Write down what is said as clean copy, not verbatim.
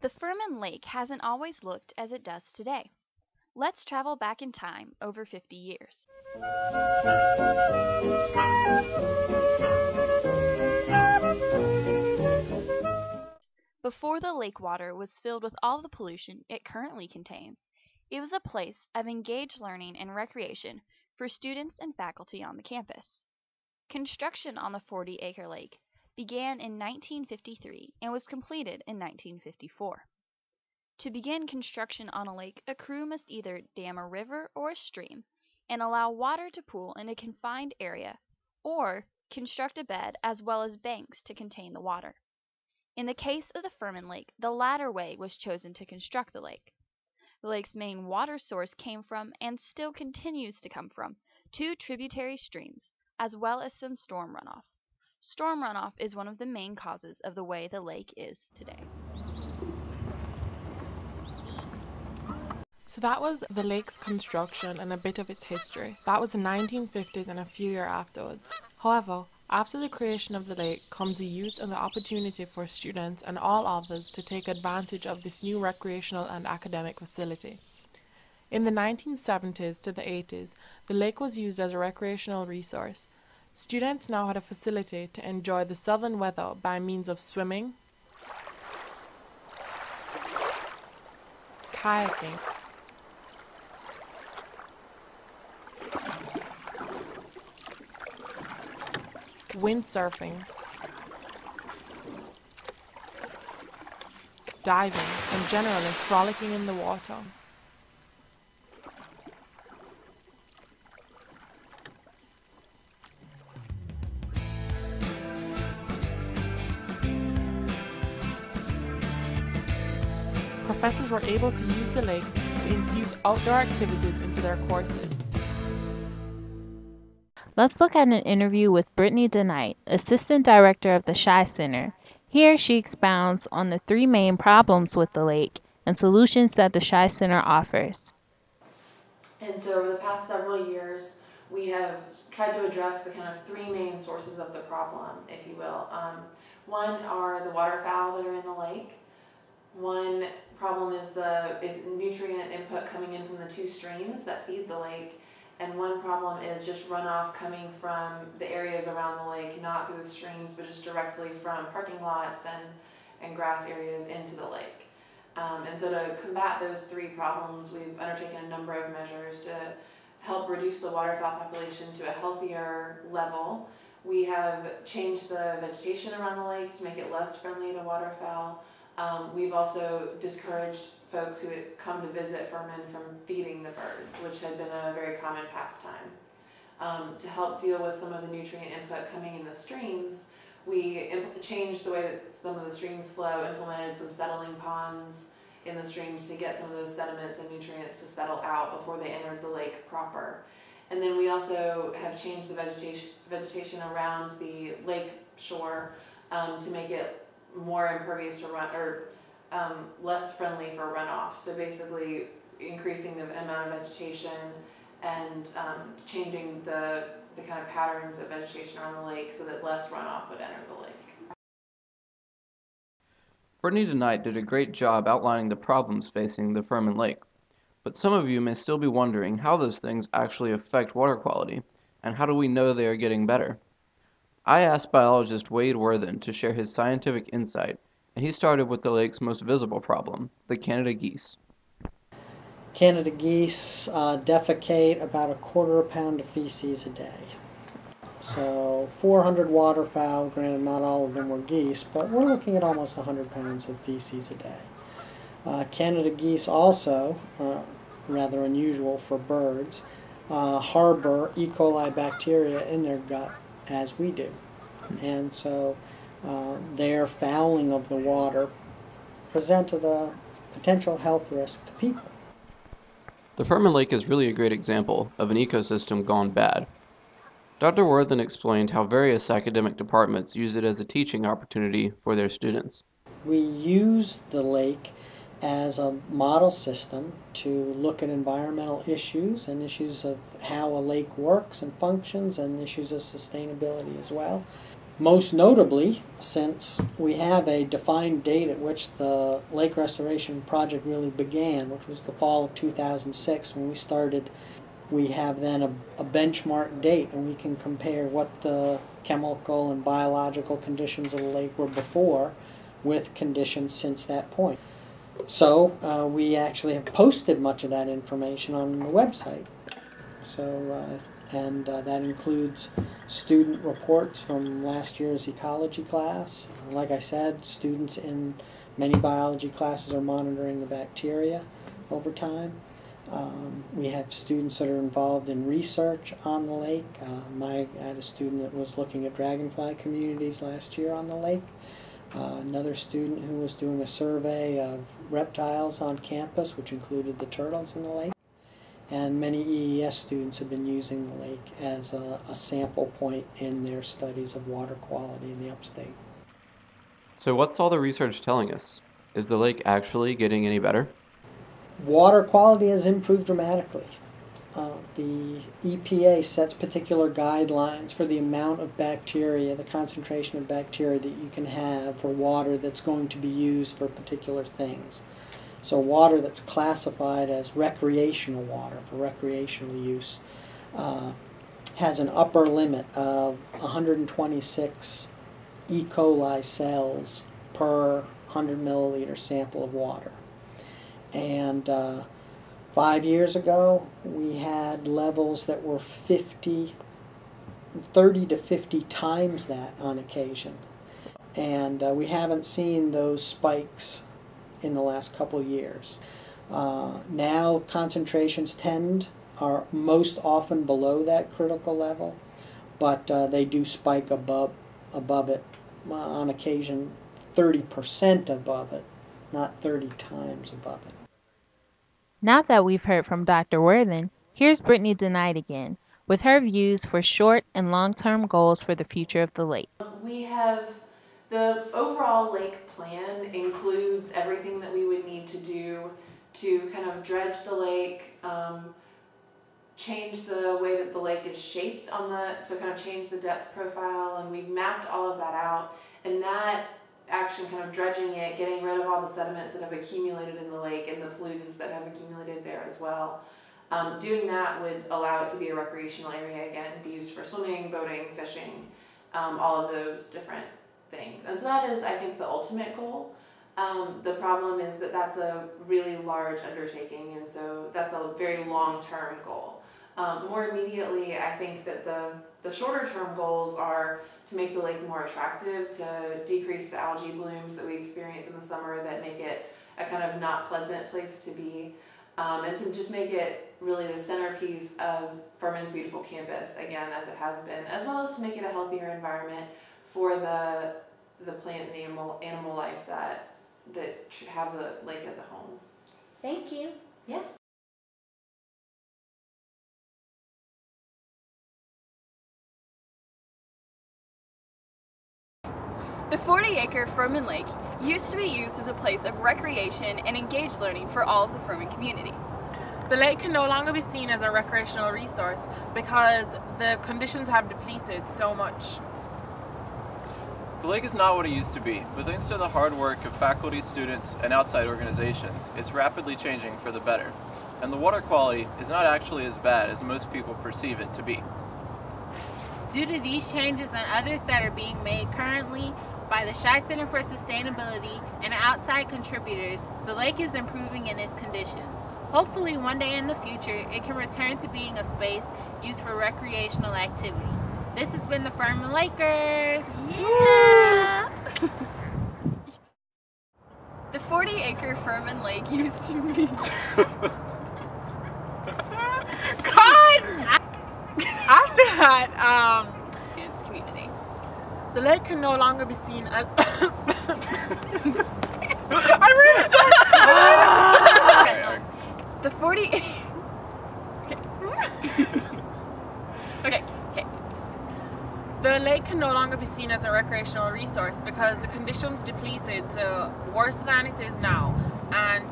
The Furman Lake hasn't always looked as it does today. Let's travel back in time over 50 years. Before the lake water was filled with all the pollution it currently contains, it was a place of engaged learning and recreation for students and faculty on the campus. Construction on the 40-acre lake began in 1953 and was completed in 1954. To begin construction on a lake, a crew must either dam a river or a stream and allow water to pool in a confined area, or construct a bed as well as banks to contain the water. In the case of the Furman Lake, the latter way was chosen to construct the lake. The lake's main water source came from, and still continues to come from, two tributary streams, as well as some storm runoff. Storm runoff is one of the main causes of the way the lake is today. So that was the lake's construction and a bit of its history. That was the 1950s and a few years afterwards. However, after the creation of the lake comes the use and the opportunity for students and all others to take advantage of this new recreational and academic facility. In the 1970s to the 80s, the lake was used as a recreational resource. Students now had a facility to enjoy the southern weather by means of swimming, kayaking, windsurfing, diving, and generally frolicking in the water. Professors were able to use the lake to infuse outdoor activities into their courses. Let's look at an interview with Brittany DeKnight, Assistant Director of the Shy Center. Here she expounds on the three main problems with the lake and solutions that the Shy Center offers. And so over the past several years, we have tried to address the kind of three main sources of the problem, if you will. One are the waterfowl that are in the lake. One problem is nutrient input coming in from the two streams that feed the lake. And one problem is just runoff coming from the areas around the lake, not through the streams, but just directly from parking lots and grass areas into the lake. And so to combat those three problems, we've undertaken a number of measures to help reduce the waterfowl population to a healthier level. We have changed the vegetation around the lake to make it less friendly to waterfowl. We've also discouraged folks who had come to visit Furman from feeding the birds, which had been a very common pastime. To help deal with some of the nutrient input coming in the streams, we changed the way that some of the streams flow, implemented some settling ponds in the streams to get some of those sediments and nutrients to settle out before they entered the lake proper. And then we also have changed the vegetation around the lake shore to make it more impervious to run, or less friendly for runoff. So basically increasing the amount of vegetation and changing the kind of patterns of vegetation around the lake so that less runoff would enter the lake. Brittany DeKnight did a great job outlining the problems facing the Furman Lake, but some of you may still be wondering how those things actually affect water quality, and how do we know they are getting better? I asked biologist Wade Worthen to share his scientific insight, and he started with the lake's most visible problem, the Canada geese. Canada geese defecate about 1/4 pound of feces a day. So 400 waterfowl, granted not all of them were geese, but we're looking at almost 100 pounds of feces a day. Canada geese also, rather unusual for birds, harbor E. coli bacteria in their gut as we do. And so their fouling of the water presented a potential health risk to people. The Furman Lake is really a great example of an ecosystem gone bad. Dr. Worthen explained how various academic departments use it as a teaching opportunity for their students. We use the lake as a model system to look at environmental issues and issues of how a lake works and functions, and issues of sustainability as well. Most notably, since we have a defined date at which the lake restoration project really began, which was the fall of 2006 when we started, we have then a benchmark date, and we can compare what the chemical and biological conditions of the lake were before with conditions since that point. So we actually have posted much of that information on the website. That includes student reports from last year's ecology class. Like I said, students in many biology classes are monitoring the bacteria over time. We have students that are involved in research on the lake. I had a student that was looking at dragonfly communities last year on the lake. Another student who was doing a survey of reptiles on campus, which included the turtles in the lake. And many EES students have been using the lake as a sample point in their studies of water quality in the upstate. So what's all the research telling us? Is the lake actually getting any better? Water quality has improved dramatically. The EPA sets particular guidelines for the amount of bacteria, the concentration of bacteria that you can have for water that's going to be used for particular things. So water that's classified as recreational water for recreational use has an upper limit of 126 E. coli cells per 100 milliliter sample of water. And 5 years ago, we had levels that were 30 to 50 times that on occasion. And we haven't seen those spikes in the last couple years. Now concentrations are most often below that critical level, but they do spike above it, on occasion 30% above it, not 30 times above it. Now that we've heard from Dr. Worthen, here's Brittany Denied again, with her views for short and long-term goals for the future of the lake. We have the overall lake plan includes everything that we would need to do to kind of dredge the lake, change the way that the lake is shaped so kind of change the depth profile, and we've mapped all of that out. And that action, kind of dredging it, getting rid of all the sediments that have accumulated in the lake and the pollutants that have accumulated there as well. Doing that would allow it to be a recreational area again, be used for swimming, boating, fishing, all of those different things. And so that is, I think, the ultimate goal. The problem is that that's a really large undertaking, and so that's a very long-term goal. More immediately, I think that the shorter-term goals are to make the lake more attractive, to decrease the algae blooms that we experience in the summer that make it a kind of not pleasant place to be, and to just make it really the centerpiece of Furman's beautiful campus, again, as it has been, as well as to make it a healthier environment for the plant and animal life that have the lake as a home. Thank you. Yeah. The 40-acre Furman Lake used to be used as a place of recreation and engaged learning for all of the Furman community. The lake can no longer be seen as a recreational resource because the conditions have depleted so much. The lake is not what it used to be, but thanks to the hard work of faculty, students, and outside organizations, it's rapidly changing for the better. And the water quality is not actually as bad as most people perceive it to be. Due to these changes and others that are being made currently by the Shy Center for Sustainability and outside contributors, the lake is improving in its conditions. Hopefully one day in the future, it can return to being a space used for recreational activity. This has been the Furman Lakers! Yeah! The 40-acre Furman Lake used to be... God! After that, its community. the lake can no longer be seen as... I'm really sorry! The 40... Okay. Okay. The lake can no longer be seen as a recreational resource because the conditions depleted to worse than it is now, and